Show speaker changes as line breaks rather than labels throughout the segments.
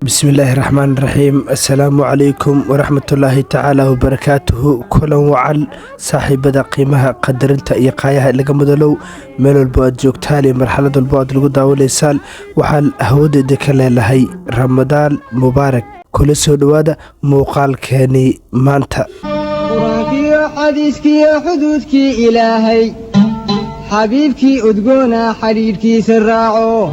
بسم الله الرحمن الرحيم. السلام عليكم ورحمة الله تعالى وبركاته. كلا وعل صاحبة قيمها قدرنتا إيقايها لغا مدلو ميلو البواد جوكتالي مرحلة البواد لغو داولي سال وحال هود دكالي لهي رمضان مبارك كل سودوادا موقال كاني مانتا
قرآنكي حديثكي حدودكي إلهي حبيبكي أدقونا حريركي سراعو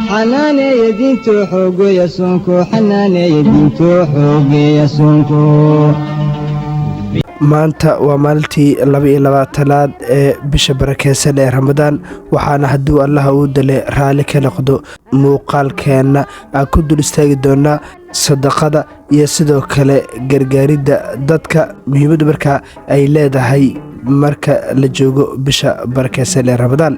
حناني يدينتو حوقو يسونكو حناني يدينتو حوقو يسونكو
maanta waa maalintii 22aad ee bisha barakeysan ee Ramadaan waxaana hadduu Allah uu dalay raali ka noqdo muuqaalkeena aan ku dul istaagi doonaa sadaqada iyo sidoo kale gargaaridda dadka muhiimada marka ay leedahay marka la joogo bisha barakeysan ee Ramadaan.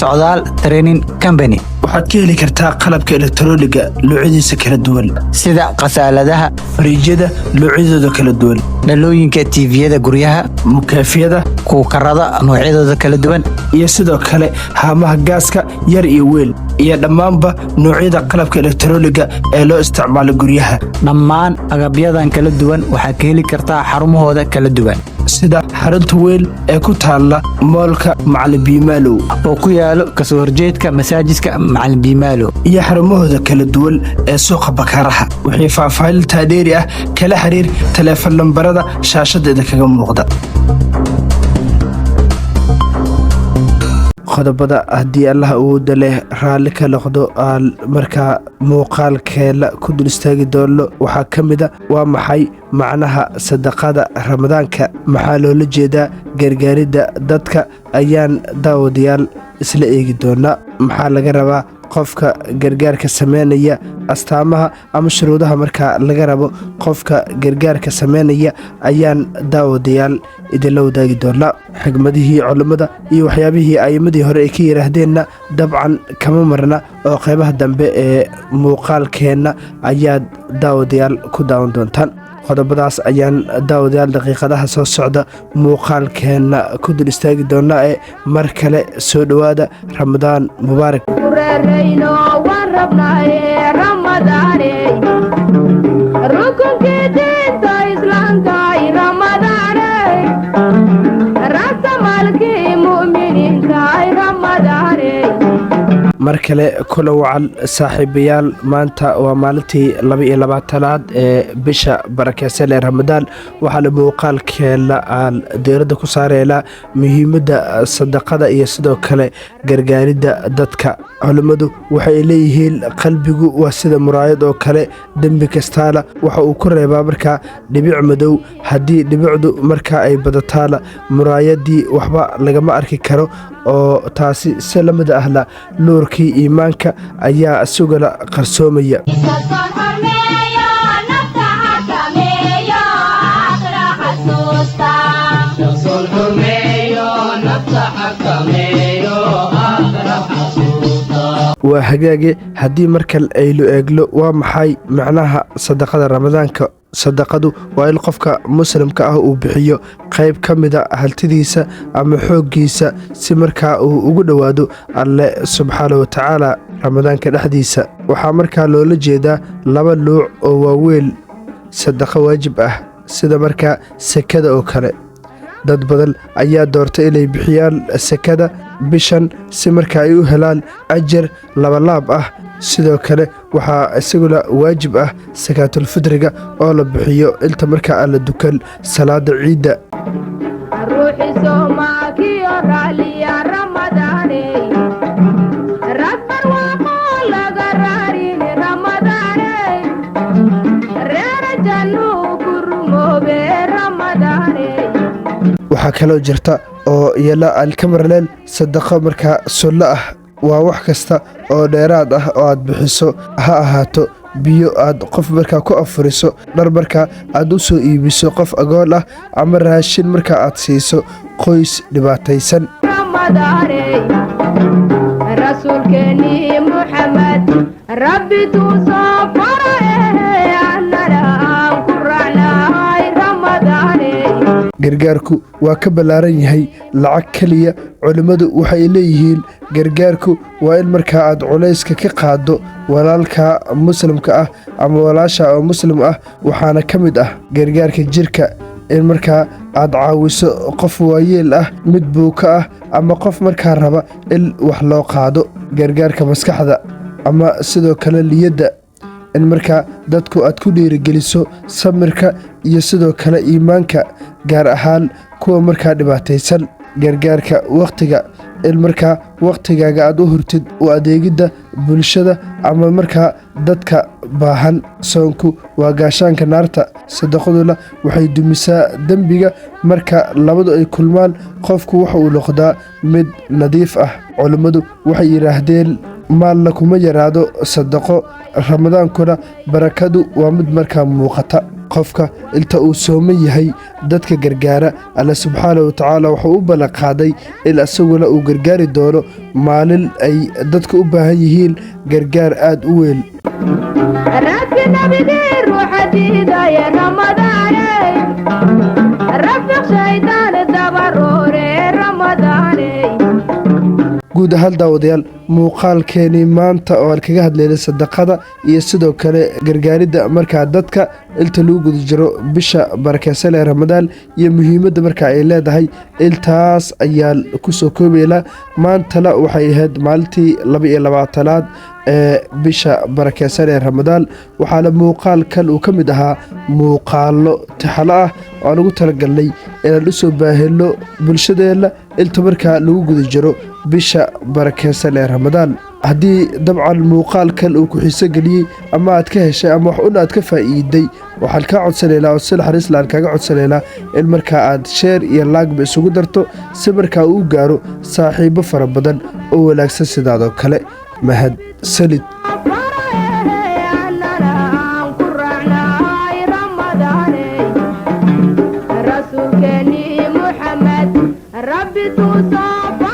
socdaal training company
waxaad ka heli kartaa qalabka elektarooniga noocyadiisa kala duwan
sida qasaaladaha
fariijada noocyadooda kala duwan
dhalooyinka TV-yada guryaha
mukaafiyada
kuukarada noocyadooda kala duwan
iyo sidoo kale haamaha gaaska yar iyo weyn iyo dhammaanba noocyada qalabka elektarooniga ee loo isticmaalo guryaha.
dhammaan agabyadan kala duwan waxaad ka heli kartaa xarumahooda kala duwan
sida xarunta weyn ee ku taala moolka Macalin Biimaalow
oo ku yaalo kasoo horjeedka masaajidka Macalin Biimaalow
iyo xarumahooda kala duwan ee suuqa Bakaaraha. wixii faahfaahin taadeeri ah kala xiriir telefoon lambarada shaashadeeda kaga muuqda. qodobada haddii Allah uu dalay raali ka noqdo aan markaa muuqaalkeena ku dul istaagi doono waxaa ka mid ah waa maxay macnaha sadaqada ramadaanka, maxaa loola jeedaa gargaaridda dadka ayaan daawadayaal isla eegi doonaa. maxaa laga rabaa qofka gargaarka sameynaya, astaamaha ama shuruudaha marka laga rabo qofka gargaarka sameynaya ayaan daawadayaal idinla wadaagi doonaa. xigmadihii culimada iyo waxyaabihii ayimadii hore ay ka yiraahdeenna dabcan kama marna oo qaybaha dambe ee muuqaalkeena ayaad daawadayaal ku daawan doontaan. qodobadaas ayaan daawadayaal daqiiqadaha soo socda muuqaalkeena ku dul istaagi doonaa ee mar kale soo dhowaada Ramadaan mubaarak. mar kale kula wacan saaxiibayaal, maanta waa maalintii 22aad ee bisha barakeysan ee Ramadaan waxaana muuqaalkeena aan diiradda ku saareynaa muhiimadda sadaqada iyo sidoo kale gargaaridda dadka. culimadu waxay leeyihiin qalbigu waa sida muraayad oo kale, dembi kastaana waxa uu ku reebaa markaa dhibic madow. haddii dhibicdu markaa ay badataana muraayadii waxba lagama arki karo oo taasi si lamid ahla nuurkii iimaanka ayaa isaguna qarsoomaya. waa hagaage haddii markal aylu eeglo waa maxay macnaha sadaqada ramadaanka. sadaqadu waa in qofka muslimka ah uu bixiyo qayb ka mida haltidiisa ama xooggiisa si markaa uu ugu dhowaado alle subxaanahu watacaala ramadaanka dhexdiisa. waxaa markaa loola jeedaa laba nuuc oo waaweyn sadaqo waajib ah sida markaa sakada oo kale. dad badan ayaa doortay inay bixiyaan sakada bishan si markaa ay u helaan ajar labalaab ah. sidoo kale waxaa isaguna waajib ah sakaatulfidriga oo la bixiyo inta markaa aan la dukan salaada ciidda. waxaa kaloo jirta oo iyana aan ka marneen sadaqo markaa sunno ah. waa wax kasta oo dheeraad ah oo aad bixiso, ha ahaato biyo aad qof markaa ku afuriso, dhar markaa aad u soo iibiso qof agoon ah, ama raashin markaa aad siiso qoys dhibaataysan. gargaarku waa ka ballaaran yahay lacag keliya. culimmadu waxay leeyihiin gargaarku waa in markaa aad culayska ka qaaddo walaalka muslimka ah ama walaasha oo muslim ah. waxaana ka mid ah gargaarka jirka in markaa aad caawiso qof waayeel ah, mid buuka ah, ama qof markaa raba in wax loo qaado. gargaarka maskaxda ama sidoo kale niyadda in markaa dadku aad ku dhiirigeliso samirka iyo sidoo kale iimaanka, gaar ahaan kuwa markaa dhibaataysan. gargaarka wakhtiga in markaa wakhtigaaga aad u hurtid u adeegidda bulshada ama markaa dadka baahan. soonku waa gaashaanka naarta, sadaqaduna waxay dumisaa dembiga. marka labadu ay kulmaan qofku waxa uu noqdaa mid nadiif ah. culimmadu waxay yidhaahdeen maalna kuma yaraado sadaqo, ramadaankuna barakadu waa mid markaa muuqata. qofka inta uu sooman yahay dadka gargaara, alla subxaana wa tacaala wuxuu u ballan qaaday in isaguna uu gargaari doono maalin ay dadka u baahan yihiin gargaar aad u weyn. guud ahaan daawadayaal muuqaalkeenii maanta oo aan kaga hadlaynay sadaqada iyo sidoo kale gargaaridda markaa dadka inta lagu guda jiro bisha barakeysan ee ramadaan iyo muhiimadda markaa ay leedahay, intaas ayaan ku soo koobaynaa. maantana waxay ahayd maalintii 22aad ee bisha barakeysan ee ramadaan. waxaana muuqaalkan uu ka mid ahaa muuqaalo taxalo ah oo aan ugu talagalnay inaan u soo baahino bulshadeenna inta markaa lagu guda jiro bisha barakeysan ee ramadaan. haddii dabcan muuqaalkan uu ku xiiso geliyey ama aad ka heshay ama wax un aad ka faa'iiday, waxaan kaa codsanaynaa oo si naxariis la'aan kaaga codsanaynaa in markaa aad sheer iyo laagba isugu darto si markaa uu gaaro saaxiibo fara badan oo wanaagsan sidaadoo kale. mahadsanid.
ربي توصف